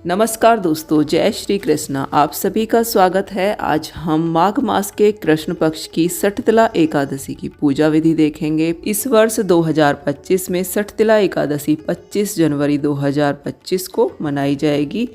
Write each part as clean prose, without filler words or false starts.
नमस्कार दोस्तों, जय श्री कृष्णा। आप सभी का स्वागत है। आज हम माघ मास के कृष्ण पक्ष की सठतिला एकादशी की पूजा विधि देखेंगे। इस वर्ष 2025 में सठतिला एकादशी 25 जनवरी 2025 को मनाई जाएगी।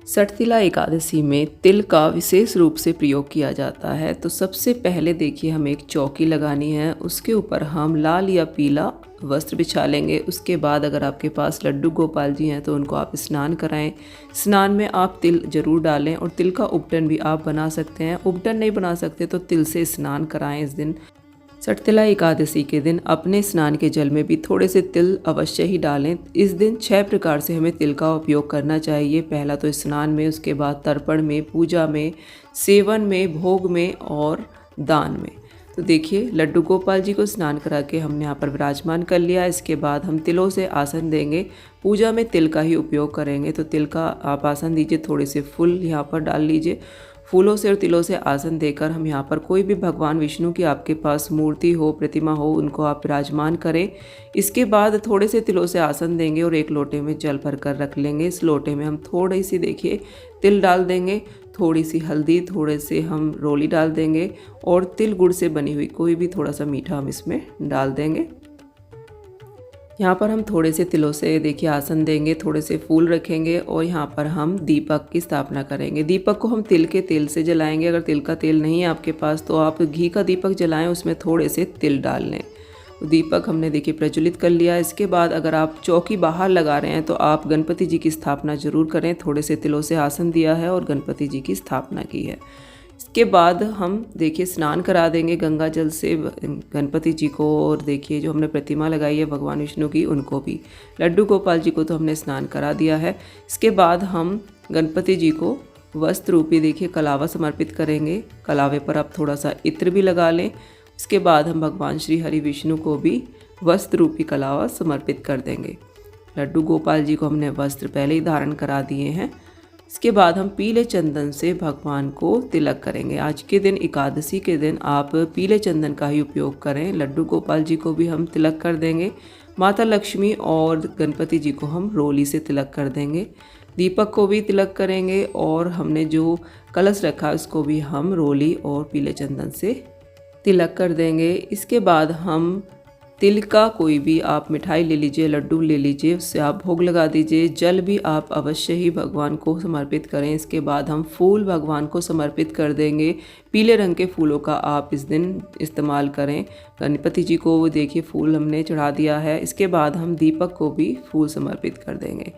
सठतिला एकादशी में तिल का विशेष रूप से प्रयोग किया जाता है। तो सबसे पहले देखिए, हमें एक चौकी लगानी है, उसके ऊपर हम लाल या पीला वस्त्र बिछा लेंगे। उसके बाद अगर आपके पास लड्डू गोपाल जी हैं तो उनको आप स्नान कराएं। स्नान में आप तिल जरूर डालें और तिल का उपटन भी आप बना सकते हैं। उपटन नहीं बना सकते तो तिल से स्नान कराएं। इस दिन सठतिला एकादशी के दिन अपने स्नान के जल में भी थोड़े से तिल अवश्य ही डालें। इस दिन 6 प्रकार से हमें तिल का उपयोग करना चाहिए। पहला तो स्नान में, उसके बाद तर्पण में, पूजा में, सेवन में, भोग में और दान में। तो देखिए, लड्डू गोपाल जी को स्नान करा के हमने यहाँ पर विराजमान कर लिया। इसके बाद हम तिलों से आसन देंगे। पूजा में तिल का ही उपयोग करेंगे, तो तिल का आप आसन दीजिए। थोड़े से फूल यहाँ पर डाल लीजिए। फूलों से और तिलों से आसन देकर हम यहाँ पर कोई भी भगवान विष्णु की आपके पास मूर्ति हो, प्रतिमा हो, उनको आप विराजमान करें। इसके बाद थोड़े से तिलों से आसन देंगे और एक लोटे में जल भर कर रख लेंगे। इस लोटे में हम थोड़ी सी देखिए तिल डाल देंगे, थोड़ी सी हल्दी, थोड़े से हम रोली डाल देंगे और तिल गुड़ से बनी हुई कोई भी थोड़ा सा मीठा हम इसमें डाल देंगे। यहाँ पर हम थोड़े से तिलों से देखिए आसन देंगे, थोड़े से फूल रखेंगे और यहाँ पर हम दीपक की स्थापना करेंगे। दीपक को हम तिल के तेल से जलाएंगे। अगर तिल का तेल नहीं है आपके पास तो आप घी का दीपक जलाएं, उसमें थोड़े से तिल डाल लें। दीपक हमने देखिए प्रज्वलित कर लिया। इसके बाद अगर आप चौकी बाहर लगा रहे हैं तो आप गणपति जी की स्थापना जरूर करें। थोड़े से तिलों से आसन दिया है और गणपति जी की स्थापना की है। इसके बाद हम देखिए स्नान करा देंगे गंगा जल से गणपति जी को, और देखिए जो हमने प्रतिमा लगाई है भगवान विष्णु की उनको भी। लड्डू गोपाल जी को तो हमने स्नान करा दिया है। इसके बाद हम गणपति जी को वस्त्र रूपी देखिए कलावा समर्पित करेंगे। कलावे पर आप थोड़ा सा इत्र भी लगा लें। इसके बाद हम भगवान श्री हरि विष्णु को भी वस्त्र रूपी कलावा समर्पित कर देंगे। लड्डू गोपाल जी को हमने वस्त्र पहले ही धारण करा दिए हैं। इसके बाद हम पीले चंदन से भगवान को तिलक करेंगे। आज के दिन, एकादशी के दिन, आप पीले चंदन का ही उपयोग करें। लड्डू गोपाल जी को भी हम तिलक कर देंगे। माता लक्ष्मी और गणपति जी को हम रोली से तिलक कर देंगे। दीपक को भी तिलक करेंगे और हमने जो कलश रखा उसको भी हम रोली और पीले चंदन से तिलक कर देंगे। इसके बाद हम तिल का कोई भी आप मिठाई ले लीजिए, लड्डू ले लीजिए, उससे आप भोग लगा दीजिए। जल भी आप अवश्य ही भगवान को समर्पित करें। इसके बाद हम फूल भगवान को समर्पित कर देंगे। पीले रंग के फूलों का आप इस दिन इस्तेमाल करें। गणपति जी को वो देखिए फूल हमने चढ़ा दिया है। इसके बाद हम दीपक को भी फूल समर्पित कर देंगे।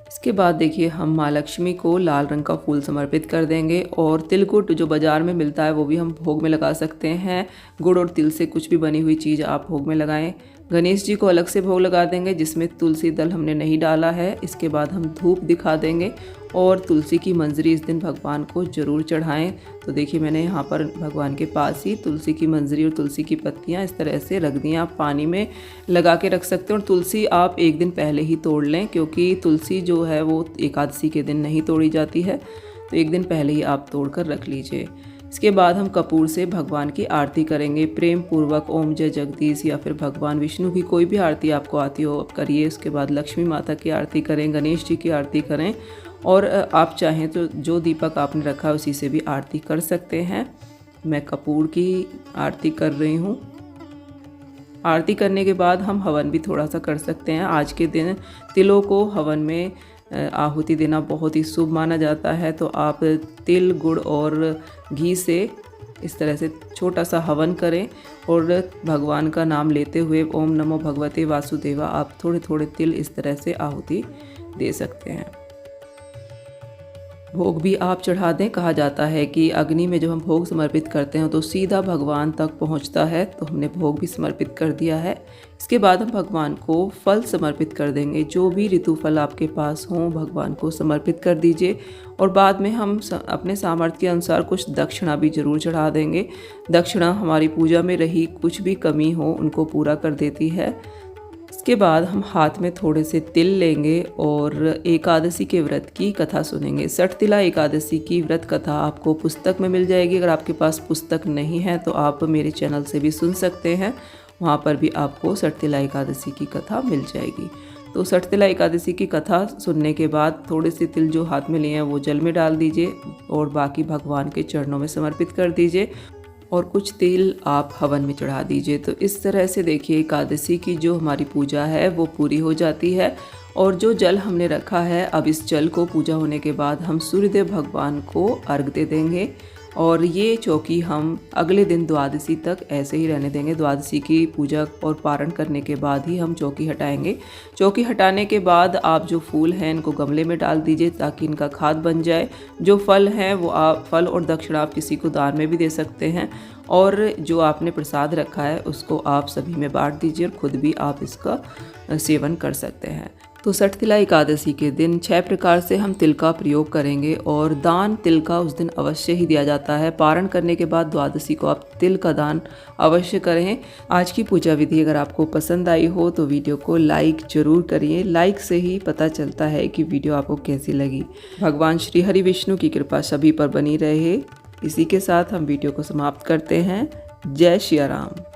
इसके बाद देखिए हम माँ लक्ष्मी को लाल रंग का फूल समर्पित कर देंगे और तिलकुट जो बाज़ार में मिलता है वो भी हम भोग में लगा सकते हैं। गुड़ और तिल से कुछ भी बनी हुई चीज़ आप भोग में लगाएं। गणेश जी को अलग से भोग लगा देंगे जिसमें तुलसी दल हमने नहीं डाला है। इसके बाद हम धूप दिखा देंगे और तुलसी की मंजरी इस दिन भगवान को ज़रूर चढ़ाएं। तो देखिए मैंने यहाँ पर भगवान के पास ही तुलसी की मंजरी और तुलसी की पत्तियाँ इस तरह से रख दी। आप पानी में लगा के रख सकते हैं और तुलसी आप एक दिन पहले ही तोड़ लें, क्योंकि तुलसी जो है वो एकादशी के दिन नहीं तोड़ी जाती है। तो एक दिन पहले ही आप तोड़ कर रख लीजिए। इसके बाद हम कपूर से भगवान की आरती करेंगे। प्रेम पूर्वक ओम जय जगदीश या फिर भगवान विष्णु की कोई भी आरती आपको आती हो आप करिए। उसके बाद लक्ष्मी माता की आरती करें, गणेश जी की आरती करें और आप चाहें तो जो दीपक आपने रखा है उसी से भी आरती कर सकते हैं। मैं कपूर की आरती कर रही हूँ। आरती करने के बाद हम हवन भी थोड़ा सा कर सकते हैं। आज के दिन तिलों को हवन में आहुति देना बहुत ही शुभ माना जाता है। तो आप तिल, गुड़ और घी से इस तरह से छोटा सा हवन करें और भगवान का नाम लेते हुए ओम नमो भगवते वासुदेवा आप थोड़े थोड़े तिल इस तरह से आहुति दे सकते हैं। भोग भी आप चढ़ा दें। कहा जाता है कि अग्नि में जब हम भोग समर्पित करते हैं तो सीधा भगवान तक पहुंचता है। तो हमने भोग भी समर्पित कर दिया है। इसके बाद हम भगवान को फल समर्पित कर देंगे। जो भी ऋतु फल आपके पास हों भगवान को समर्पित कर दीजिए और बाद में हम अपने सामर्थ्य के अनुसार कुछ दक्षिणा भी जरूर चढ़ा देंगे। दक्षिणा हमारी पूजा में रही कुछ भी कमी हो उनको पूरा कर देती है। इसके बाद हम हाथ में थोड़े से तिल लेंगे और एकादशी के व्रत की कथा सुनेंगे। सठतिला एकादशी की व्रत कथा आपको पुस्तक में मिल जाएगी। अगर आपके पास पुस्तक नहीं है तो आप मेरे चैनल से भी सुन सकते हैं, वहाँ पर भी आपको सठतिला एकादशी की कथा मिल जाएगी। तो सठतिला एकादशी की कथा सुनने के बाद थोड़े से तिल जो हाथ में लिए हैं वो जल में डाल दीजिए और बाकी भगवान के चरणों में समर्पित कर दीजिए और कुछ तेल आप हवन में चढ़ा दीजिए। तो इस तरह से देखिए एकादशी की जो हमारी पूजा है वो पूरी हो जाती है। और जो जल हमने रखा है, अब इस जल को पूजा होने के बाद हम सूर्यदेव भगवान को अर्घ दे देंगे और ये चौकी हम अगले दिन द्वादशी तक ऐसे ही रहने देंगे। द्वादशी की पूजा और पारण करने के बाद ही हम चौकी हटाएंगे। चौकी हटाने के बाद आप जो फूल हैं इनको गमले में डाल दीजिए ताकि इनका खाद बन जाए। जो फल हैं वो आप फल और दक्षिणा आप किसी को दान में भी दे सकते हैं और जो आपने प्रसाद रखा है उसको आप सभी में बांट दीजिए और खुद भी आप इसका सेवन कर सकते हैं। तो सठतिला एकादशी के दिन 6 प्रकार से हम तिल का प्रयोग करेंगे और दान तिल का उस दिन अवश्य ही दिया जाता है। पारण करने के बाद द्वादशी को आप तिल का दान अवश्य करें। आज की पूजा विधि अगर आपको पसंद आई हो तो वीडियो को लाइक जरूर करिए। लाइक से ही पता चलता है कि वीडियो आपको कैसी लगी। भगवान श्री हरि विष्णु की कृपा सभी पर बनी रहे। इसी के साथ हम वीडियो को समाप्त करते हैं। जय श्री राम।